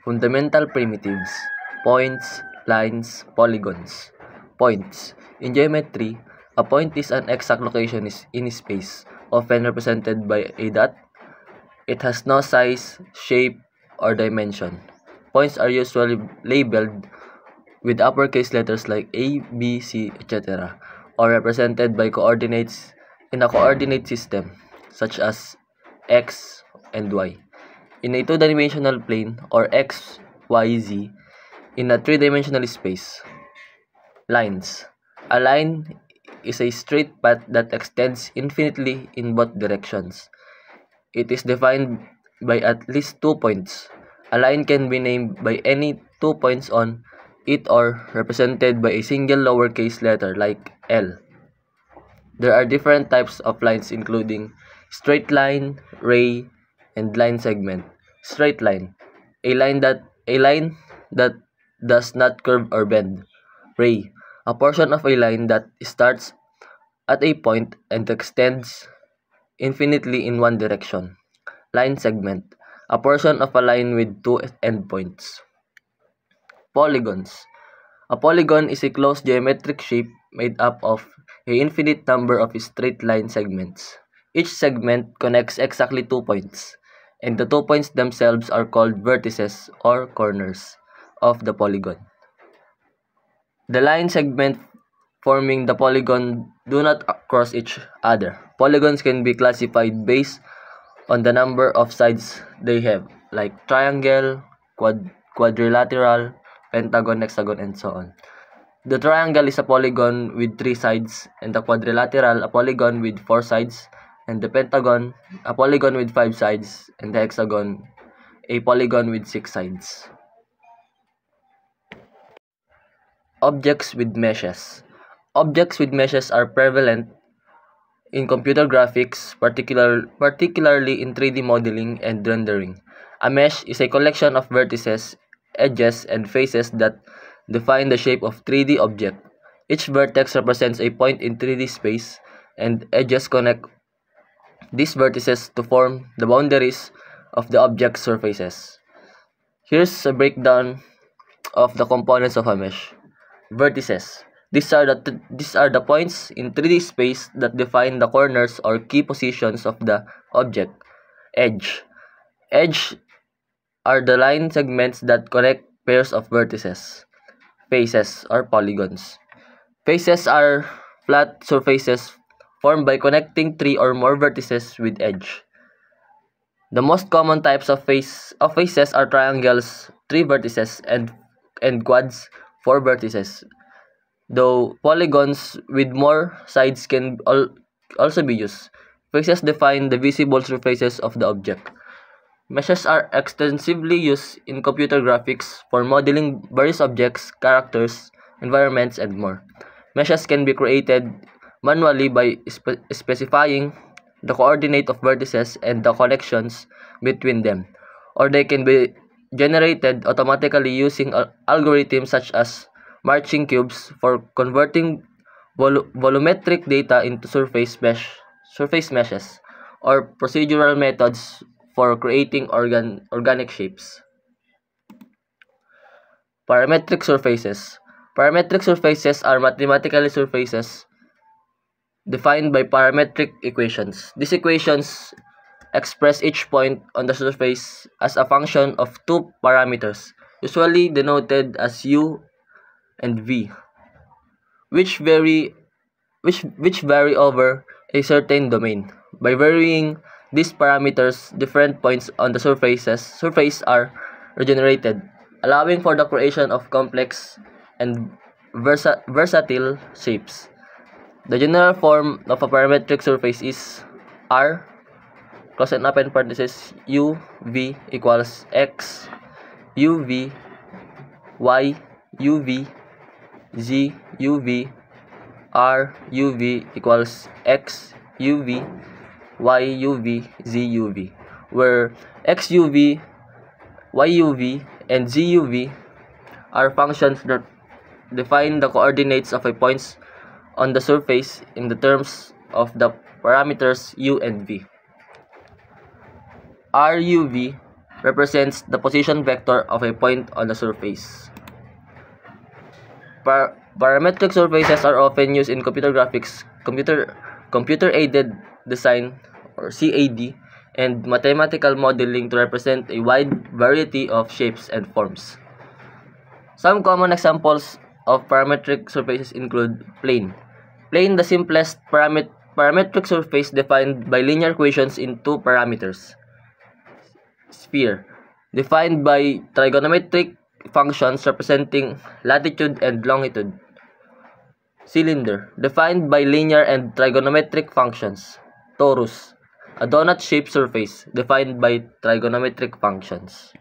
Fundamental primitives: points, lines, polygons. Points. In geometry, a point is an exact location in space, often represented by a dot. It has no size, shape, or dimension. Points are usually labeled with uppercase letters like A, B, C, etc., or represented by coordinates in a coordinate system, such as x and y, in a two-dimensional plane, or x, y, z, in a three-dimensional space. Lines. A line is a straight path that extends infinitely in both directions. It is defined by at least 2 points. A line can be named by any 2 points on it or represented by a single lowercase letter like L. There are different types of lines including straight line, ray, and line segment. Straight line, a line that does not curve or bend. Ray, a portion of a line that starts at a point and extends infinitely in one direction. Line segment, a portion of a line with two endpoints. Polygons. A polygon is a closed geometric shape made up of an infinite number of straight line segments. Each segment connects exactly 2 points, and the 2 points themselves are called vertices or corners of the polygon. The line segment forming the polygon do not cross each other. Polygons can be classified based on the number of sides they have, like triangle, quadrilateral, pentagon, hexagon, and so on. The triangle is a polygon with 3 sides, and the quadrilateral a polygon with 4 sides, and the pentagon a polygon with 5 sides, and the hexagon a polygon with 6 sides. Objects with meshes. Objects with meshes are prevalent in computer graphics, particularly in 3D modeling and rendering. A mesh is a collection of vertices, edges, and faces that define the shape of 3D object. Each vertex represents a point in 3D space, and edges connect these vertices to form the boundaries of the object's surfaces. Here's a breakdown of the components of a mesh. Vertices. These are the points in 3D space that define the corners or key positions of the object. Edge. Edge are the line segments that connect pairs of vertices. Faces or polygons. Faces are flat surfaces formed by connecting 3 or more vertices with edge. The most common types of faces are triangles, 3 vertices, and quads, 4 vertices, though polygons with more sides can also be used. Faces define the visible surfaces of the object. Meshes are extensively used in computer graphics for modeling various objects, characters, environments, and more. Meshes can be created manually by specifying the coordinate of vertices and the connections between them, or they can be generated automatically using algorithms such as Marching cubes for converting volumetric data into surface meshes, or procedural methods for creating organic shapes. Parametric surfaces. Parametric surfaces are mathematical surfaces defined by parametric equations. These equations express each point on the surface as a function of 2 parameters, usually denoted as u and v, which vary over a certain domain. By varying these parameters, different points on the surface are regenerated, allowing for the creation of complex and versatile shapes. The general form of a parametric surface is R close and open parenthesis u v equals x u v y u v z uv r uv equals x uv y uv z uv, where x uv, y uv, and z uv are functions that define the coordinates of a points on the surface in the terms of the parameters u and v. RUV represents the position vector of a point on the surface. Parametric surfaces are often used in computer graphics, computer-aided design or CAD, and mathematical modeling to represent a wide variety of shapes and forms. Some common examples of parametric surfaces include plane. Plane, the simplest parametric surface defined by linear equations in two parameters. Sphere, defined by trigonometric functions representing latitude and longitude. Cylinder, defined by linear and trigonometric functions. Torus, a donut-shaped surface defined by trigonometric functions.